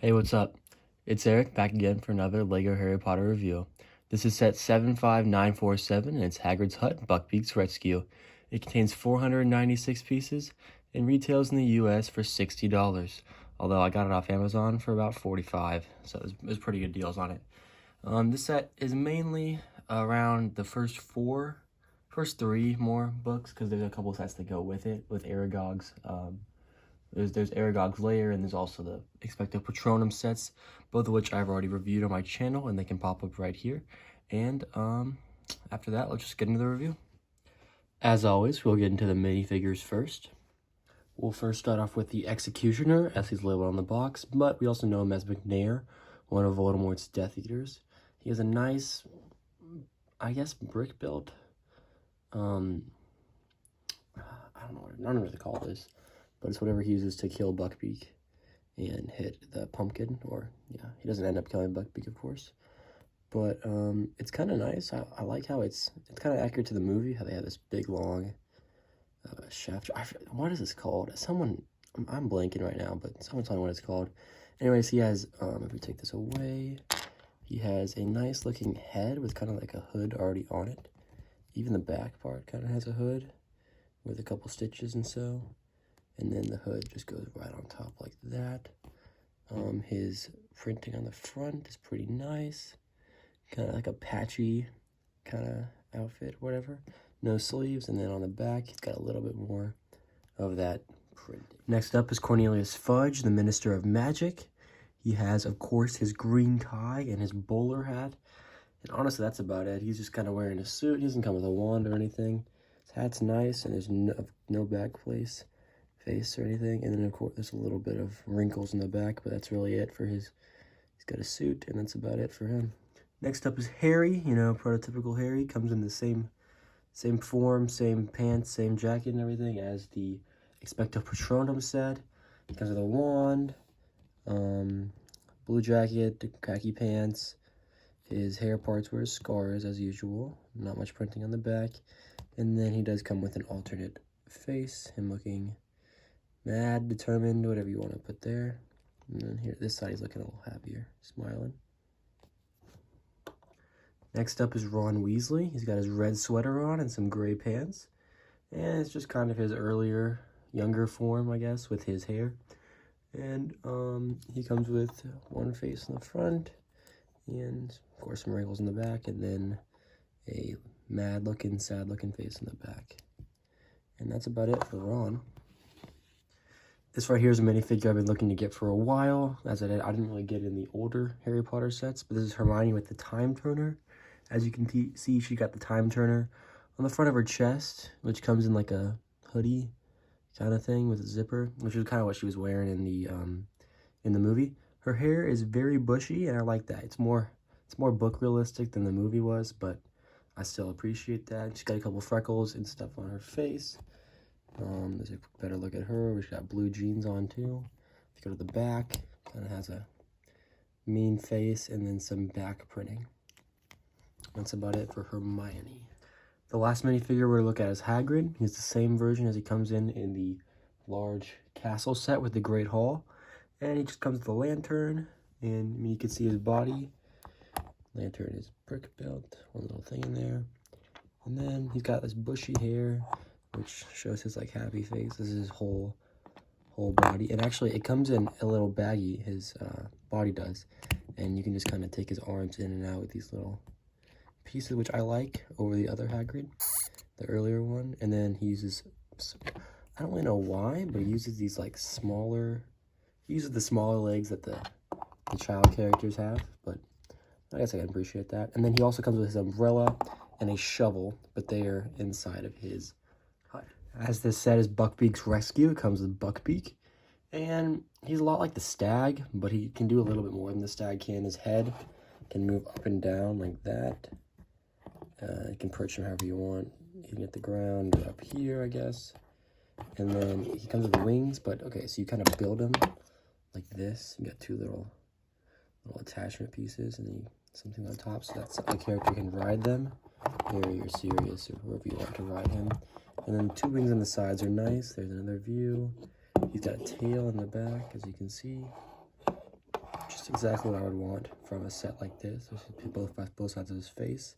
Hey, what's up? It's Eric back again for another LEGO Harry Potter review. This is set 75947 and it's Hagrid's Hut, Buckbeak's Rescue. It contains 496 pieces and retails in the US for $60, although I got it off Amazon for about $45, so it was pretty good deals on it. This set is mainly around the first three more books, because there's a couple sets that go with it, with Aragog's there's Aragog's Lair, and there's also the Expecto Patronum sets, both of which I've already reviewed on my channel, and they can pop up right here. And after that, let's just get into the review. As always, we'll get into the minifigures first. We'll first start off with the Executioner, as he's labeled on the box, but we also know him as Macnair, one of Voldemort's Death Eaters. He has a nice, I guess, brick built. I don't know what to call this, but it's whatever he uses to kill Buckbeak and hit the pumpkin, or, yeah, he doesn't end up killing Buckbeak, of course. But it's kind of nice. I like how it's kind of accurate to the movie, how they have this big, long shaft. What is this called? I'm blanking right now, but someone tell me what it's called. Anyways, he has, if we take this away, he has a nice looking head with kind of like a hood already on it. Even the back part kind of has a hood with a couple stitches and so. And then the hood just goes right on top like that. His printing on the front is pretty nice. Kind of like a patchy kind of outfit, whatever. No sleeves, and then on the back, he's got a little bit more of that printing. Next up is Cornelius Fudge, the Minister of Magic. He has, of course, his green tie and his bowler hat. And honestly, that's about it. He's just kind of wearing a suit. He doesn't come with a wand or anything. His hat's nice, and there's no back face or anything. And then, of course, there's a little bit of wrinkles in the back, but that's really it for he's got a suit, and that's about it for him. Next up is Harry, prototypical Harry. Comes in the same form, same pants, same jacket and everything as the Expecto Patronum set. He comes with a wand, blue jacket, khaki pants. His hair parts were his scars, as usual. Not much printing on the back. And then he does come with an alternate face, him looking mad, determined, whatever you want to put there. And then here, this side, he's looking a little happier, smiling. Next up is Ron Weasley. He's got his red sweater on and some gray pants. And it's just kind of his earlier, younger form, I guess, with his hair. And he comes with one face in the front, and of course some wrinkles in the back, and then a mad-looking, sad-looking face in the back. And that's about it for Ron. This right here is a minifigure I've been looking to get for a while. As I didn't really get in the older Harry Potter sets, but this is Hermione with the Time Turner. As you can see, she got the Time Turner on the front of her chest, which comes in like a hoodie kind of thing with a zipper, which is kind of what she was wearing in the movie. Her hair is very bushy, and I like that. It's more book realistic than the movie was, but I still appreciate that. She's got a couple freckles and stuff on her face. There's a better look at her. She's got blue jeans on too. If you go to the back, kind of has a mean face and then some back printing. That's about it for Hermione. The last minifigure we're going to look at is Hagrid. He's the same version as he comes in the large castle set with the Great Hall. And he just comes with a lantern, and you can see his body. Lantern is brick built, one little thing in there. And then he's got this bushy hair, which shows his like happy face. This is his whole body. And actually, it comes in a little baggie, his body does. And you can just kind of take his arms in and out with these little pieces, which I like over the other Hagrid, the earlier one. And then he uses, I don't really know why, but he uses these like he uses the smaller legs that the child characters have, but I guess I can appreciate that. And then he also comes with his umbrella and a shovel, but they are inside of his hut. As this set is Buckbeak's Rescue, it comes with Buckbeak, and he's a lot like the stag, but he can do a little bit more than the stag can. His head can move up and down like that. You can perch him however you want. You can get the ground up here, I guess. And then he comes with wings, but okay, so you kind of build him like this. You got two little attachment pieces, and then something on top, so that's a character can ride them. Harry or Sirius or whoever you want to ride him. And then two wings on the sides are nice. There's another view. He's got a tail in the back, as you can see. just exactly what I would want from a set like this. There's both sides of his face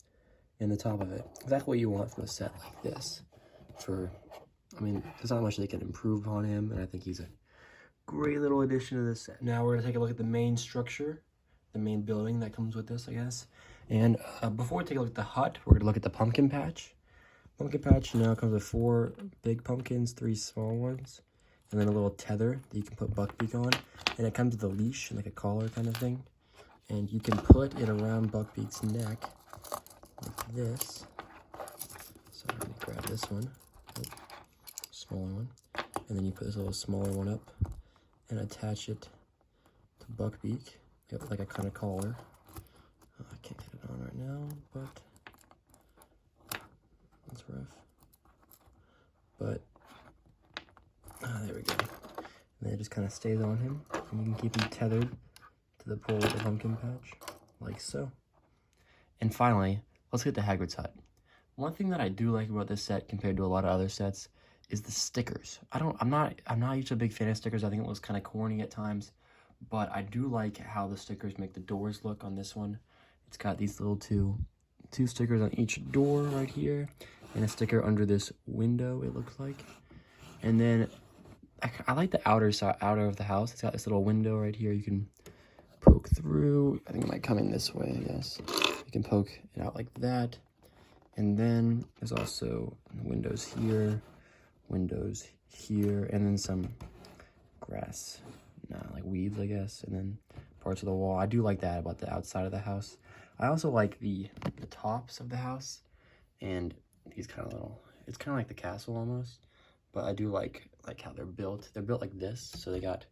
and the top of it. Exactly what you want from a set like this. I mean, there's not much they can improve on him, and I think he's a great little addition to this set. Now we're gonna take a look at the main structure, the main building that comes with this, I guess. And before we take a look at the hut, we're gonna look at the pumpkin patch. Pumpkin patch, comes with 4 big pumpkins, 3 small ones, and then a little tether that you can put Buckbeak on. And it comes with a leash, like a collar kind of thing. And you can put it around Buckbeak's neck, like this. So I'm gonna grab this one, smaller one. And then you put this little smaller one up and attach it to Buckbeak, like a kind of collar. I can't get it on right now, but that's rough. But there we go. And then it just kind of stays on him, and you can keep him tethered to the pole of the pumpkin patch, like so. And finally, let's get to Hagrid's hut. One thing that I do like about this set compared to a lot of other sets is the stickers. I'm not usually a big fan of stickers. I think it looks kind of corny at times, but I do like how the stickers make the doors look on this one. It's got these little two stickers on each door right here, and a sticker under this window, it looks like. And then I like the outer of the house. It's got this little window right here you can poke through. I think it might come in this way, yes. You can poke it out like that. And then there's also windows here, and then some grass, like weeds, I guess, and then parts of the wall. I do like that about the outside of the house. I also like the tops of the house, and these kind of little, it's kind of like the castle almost, but I do like how they're built. They're built like this, so it's kind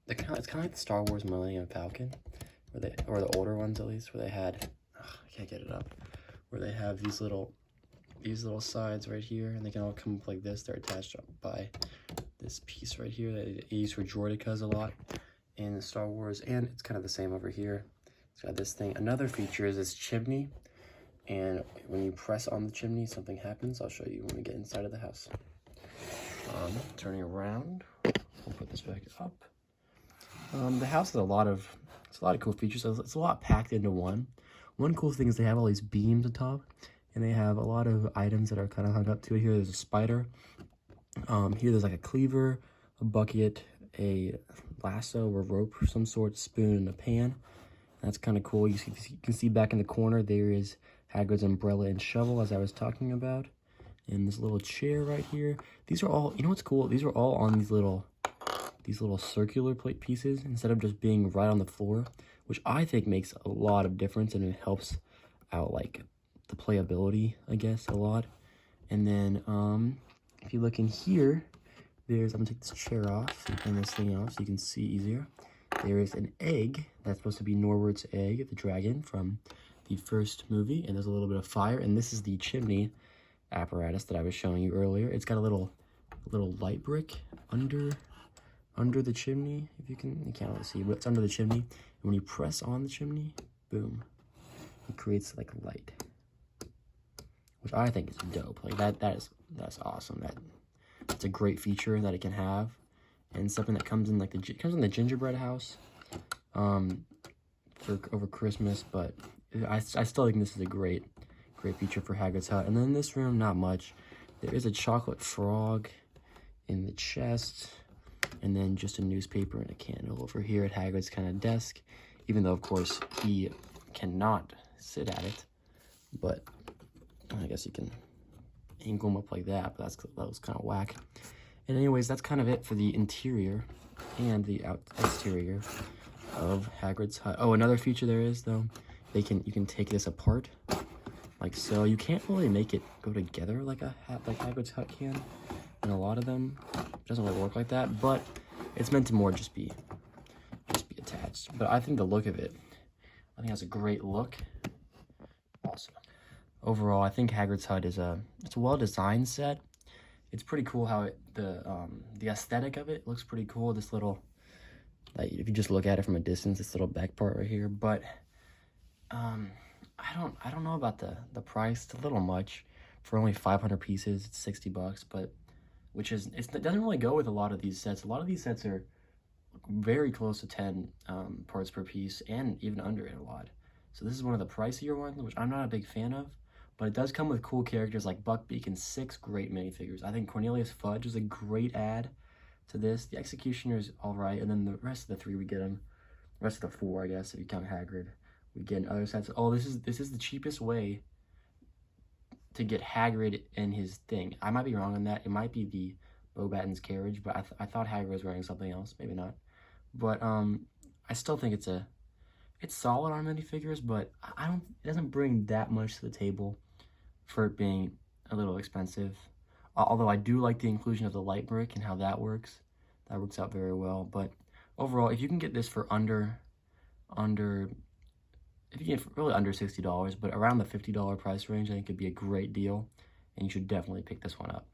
of like the Star Wars Millennium Falcon, or the older ones at least, where they had, I can't get it up, where they have these little sides right here, and they can all come up like this. They're attached up by this piece right here that they use for droidicas a lot in Star Wars, and it's kind of the same over here. It's got this thing. Another feature is this chimney, and when you press on the chimney, something happens. I'll show you when we get inside of the house. Turning around, we'll put this back up. The house has a lot of cool features. It's a lot packed into one. One cool thing is they have all these beams on top, and they have a lot of items that are kind of hung up to it. Here there's a spider. Here there's like a cleaver, a bucket, a lasso or rope of some sort, spoon, and a pan. That's kind of cool. You can see back in the corner there is Hagrid's umbrella and shovel, as I was talking about. And this little chair right here. These are all, you know what's cool? These are all on these little circular plate pieces instead of just being right on the floor, which I think makes a lot of difference, and it helps out like the playability, I guess, a lot. And then if you look in here, I'm gonna take this chair off and this thing off so you can see easier. There is an egg that's supposed to be Norwood's egg, the dragon from the first movie, and there's a little bit of fire, and this is the chimney apparatus that I was showing you earlier. It's got a little light brick under the chimney. If you can't really see, but it's under the chimney. And when you press on the chimney, boom, it creates like light, which I think is dope. Like that's awesome. That's a great feature that it can have, and something that comes in like comes in the gingerbread house, for over Christmas. But I still think this is a great feature for Hagrid's hut. And then in this room, not much. There is a chocolate frog in the chest, and then just a newspaper and a candle over here at Hagrid's kind of desk, even though of course he cannot sit at it, but I guess you can angle him up like that, but that was kind of whack. And anyways, that's kind of it for the interior and the exterior of Hagrid's hut. Oh, another feature there is though, you can take this apart like so. You can't really make it go together like Hagrid's hut can. And a lot of them, it doesn't really work like that, but it's meant to more just be attached. But I think the look of it, I think it has a great look. Also, overall, I think Hagrid's hut is it's a well-designed set. It's pretty cool how the aesthetic of it looks pretty cool. This little, like, if you just look at it from a distance, this little back part right here. But I don't know about the price. It's a little much for only 500 pieces. It's $60, but it doesn't really go with a lot of these sets. A lot of these sets are very close to 10 parts per piece, and even under it a lot. So this is one of the pricier ones, which I'm not a big fan of, but it does come with cool characters like Buckbeak and 6 great minifigures. I think Cornelius Fudge is a great add to this. The Executioner's alright, and then the rest of the 3 we get him. The rest of the 4, I guess, if you count Hagrid. We get in other sets. Oh, this is the cheapest way to get Hagrid in his thing. I might be wrong on that. It might be the Beauxbaton's carriage, but I thought Hagrid was wearing something else. Maybe not. But I still think it's solid on minifigures, but it doesn't bring that much to the table for it being a little expensive. Although I do like the inclusion of the light brick and how that works. That works out very well. But overall, if you can get this for if you get really under $60, but around the $50 price range, I think it'd be a great deal, and you should definitely pick this one up.